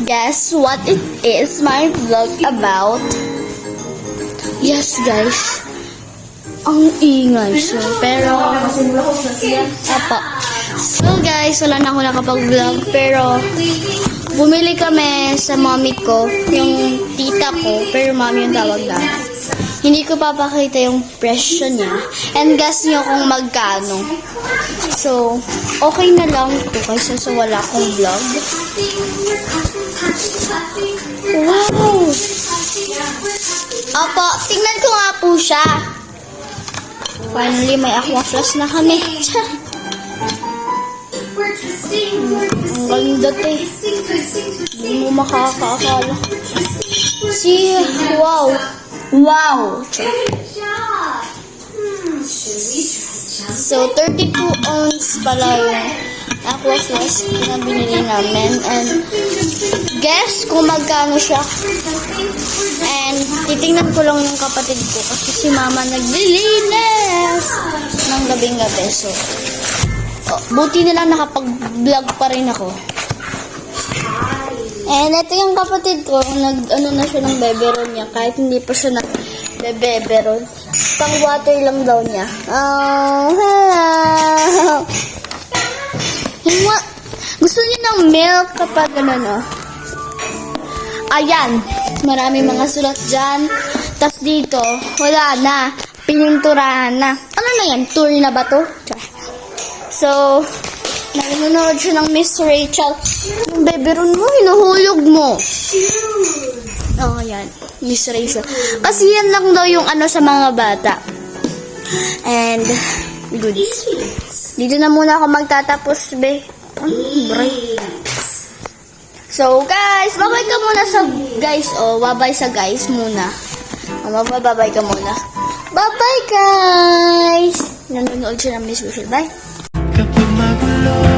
guess what it is my vlog about? Yes, guys. Ang ingay siya. Pero, apa. So, guys, wala na ako nakapag-vlog. Pero, bumili kami sa mommy ko, yung tita ko. Pero, mommy yung tawag na. Hindi ko papakita yung presyo niya. And guess nyo kung magkano. So, okay na lang ito kaysa sa wala akong vlog. Wow! Opo, tingnan ko nga po siya. Finally, may aqua flash na kami. Ang ganda to eh. Hindi mo makakaakala. See? Wow! Wow! So, 32 ounce pala yung aqua flash na binili namin. And, guess kung magkano siya. And, titingnan ko lang yung kapatid ko kasi si mama naglilinis ng gabing-gabi. So, buti na lang nakapag-vlog pa rin ako. And, ito yung kapatid ko. Nag-ano na siya ng bebe roll niya. Kahit hindi pa siya nag-bebe roll. Pang water lang daw niya. Oh, hello! Gusto niyo ng milk kapag ano, no? Ayan. Marami mga sulat dyan. Tapos dito, wala na. Pininturahan na. Ano na yan? Tour na ba to? So, nanonood siya ng Miss Rachel. Yung bebe ron mo, hinuhulog mo. Oh, ayan. Miss Rachel. Kasi yan lang daw yung ano sa mga bata. And, good. Dito na muna ako magtatapos, be. Break. So, guys, babay ka muna sa guys. Oh, babay sa guys muna. Babay ka muna. Bye-bye, guys! Nanonood siya ng Miss Rachel. Bye! Kapag magulo